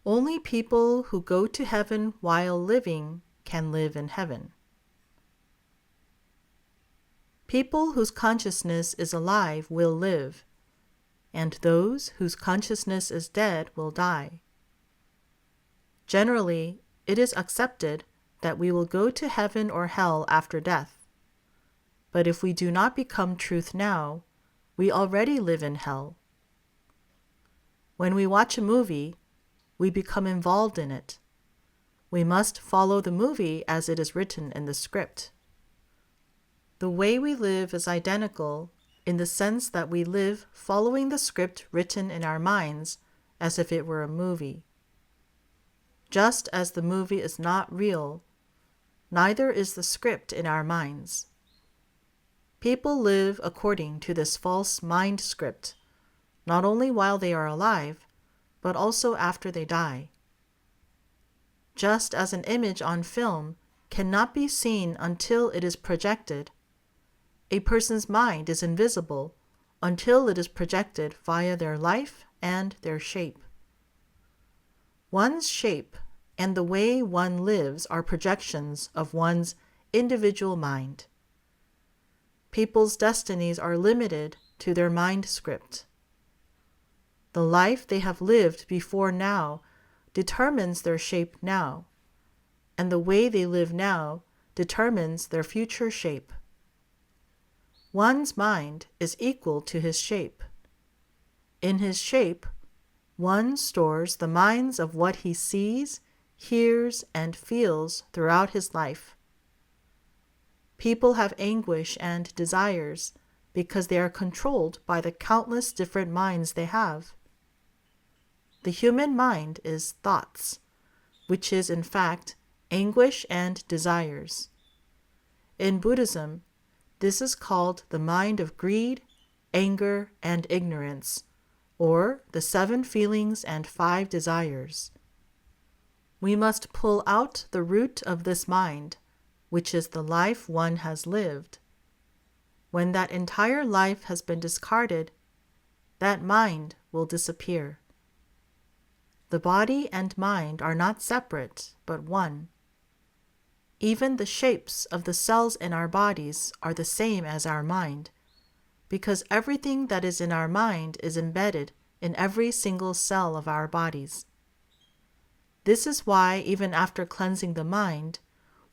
Only people who go to heaven while living can live in heaven. People whose consciousness is alive will live, and those whose consciousness is dead will die. Generally, it is accepted that we will go to heaven or hell after death. But if we do not become truth now, we already live in hell. When we watch a movie, we become involved in it. We must follow the movie as it is written in the script. The way we live is identical in the sense that we live following the script written in our minds as if it were a movie. Just as the movie is not real, neither is the script in our minds. People live according to this false mind script, not only while they are alive, but also after they die. Just as an image on film cannot be seen until it is projected, a person's mind is invisible until it is projected via their life and their shape. One's shape and the way one lives are projections of one's individual mind. People's destinies are limited to their mind script. The life they have lived before now determines their shape now, and the way they live now determines their future shape. One's mind is equal to his shape. In his shape, one stores the minds of what he sees, hears, and feels throughout his life. People have anguish and desires because they are controlled by the countless different minds they have. The human mind is thoughts, which is in fact anguish and desires. In Buddhism, this is called the mind of greed, anger, and ignorance, or the 7 feelings and 5 desires. We must pull out the root of this mind, which is the life one has lived. When that entire life has been discarded, that mind will disappear. The body and mind are not separate, but one. Even the shapes of the cells in our bodies are the same as our mind, because everything that is in our mind is embedded in every single cell of our bodies. This is why, even after cleansing the mind,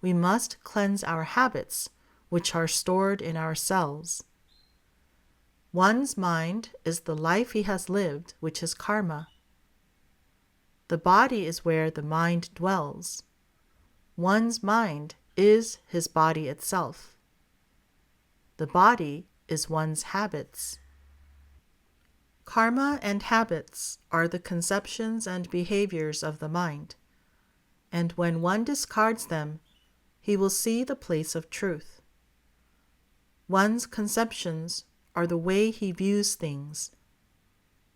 we must cleanse our habits, which are stored in our cells. One's mind is the life he has lived, which is karma. The body is where the mind dwells. One's mind is his body itself. The body is one's habits. Karma and habits are the conceptions and behaviors of the mind, and when one discards them, he will see the place of truth. One's conceptions are the way he views things.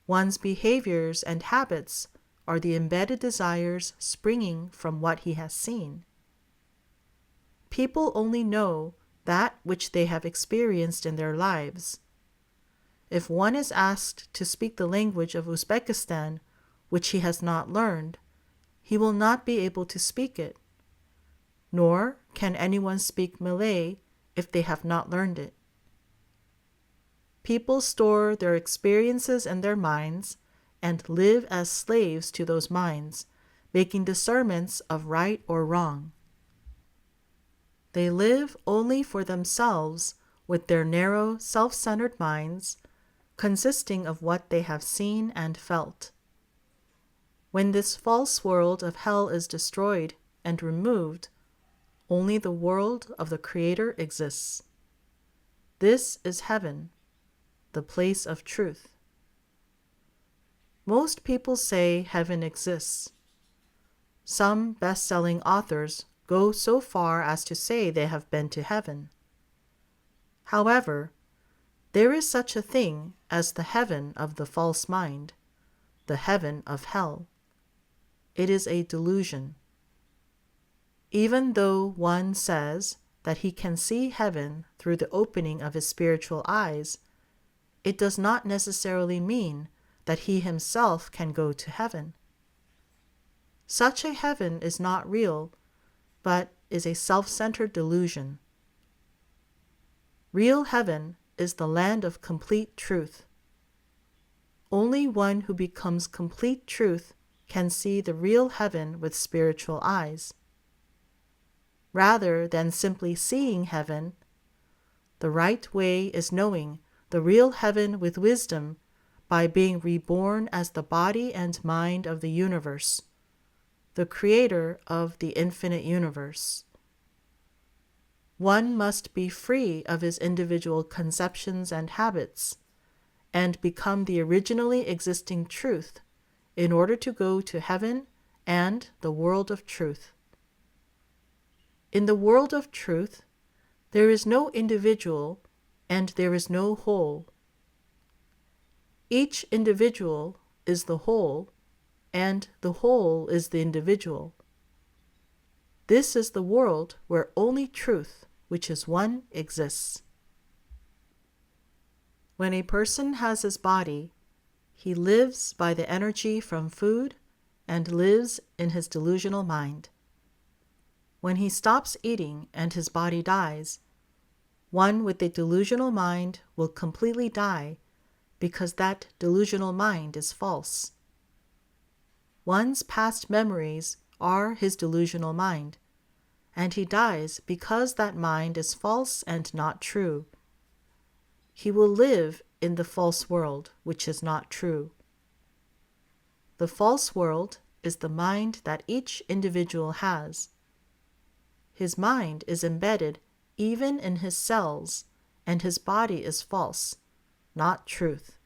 One's behaviors and habits are the embedded desires springing from what he has seen. People only know that which they have experienced in their lives. If one is asked to speak the language of Uzbekistan, which he has not learned, he will not be able to speak it. Nor can anyone speak Malay if they have not learned it. People store their experiences in their minds and live as slaves to those minds, making discernments of right or wrong. They live only for themselves with their narrow, self-centered minds, consisting of what they have seen and felt. When this false world of hell is destroyed and removed, only the world of the Creator exists. This is heaven, the place of truth. Most people say heaven exists. Some best-selling authors go so far as to say they have been to heaven. However, there is such a thing as the heaven of the false mind, the heaven of hell. It is a delusion. Even though one says that he can see heaven through the opening of his spiritual eyes, it does not necessarily mean that he himself can go to heaven. Such a heaven is not real, but is a self-centered delusion. Real heaven is the land of complete truth. Only one who becomes complete truth can see the real heaven with spiritual eyes. Rather than simply seeing heaven, the right way is knowing the real heaven with wisdom by being reborn as the body and mind of the universe, the creator of the infinite universe. One must be free of his individual conceptions and habits, and become the originally existing truth in order to go to heaven and the world of truth. In the world of truth, there is no individual and there is no whole. Each individual is the whole, and the whole is the individual. This is the world where only truth, which is one, exists. When a person has his body, he lives by the energy from food and lives in his delusional mind. When he stops eating and his body dies, one with a delusional mind will completely die because that delusional mind is false. One's past memories are his delusional mind, and he dies because that mind is false and not true. He will live in the false world, which is not true. The false world is the mind that each individual has. His mind is embedded even in his cells, and his body is false, not truth.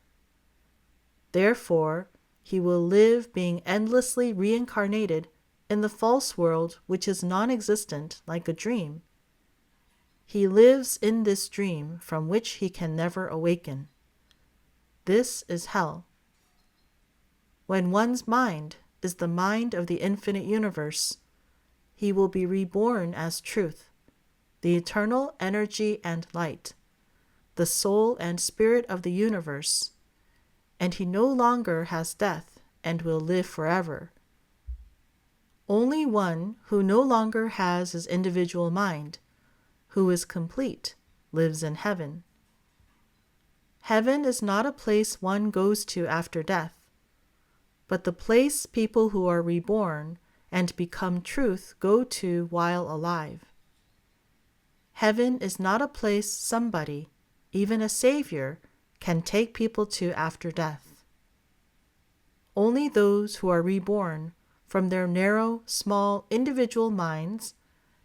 Therefore, he will live being endlessly reincarnated in the false world which is non-existent like a dream. He lives in this dream from which he can never awaken. This is hell. When one's mind is the mind of the infinite universe, he will be reborn as truth, the eternal energy and light, the soul and spirit of the universe, and he no longer has death and will live forever. Only one who no longer has his individual mind, who is complete, lives in heaven. Heaven is not a place one goes to after death, but the place people who are reborn and become truth go to while alive. Heaven is not a place somebody, even a savior, can take people to after death. Only those who are reborn from their narrow, small, individual minds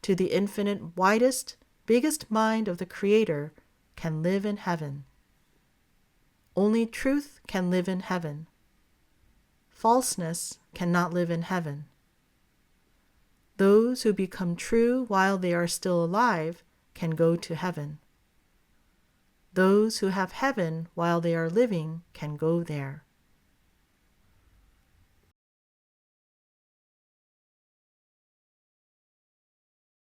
to the infinite, widest, biggest mind of the Creator can live in heaven. Only truth can live in heaven. Falseness cannot live in heaven. Those who become true while they are still alive can go to heaven. Those who have heaven while they are living can go there.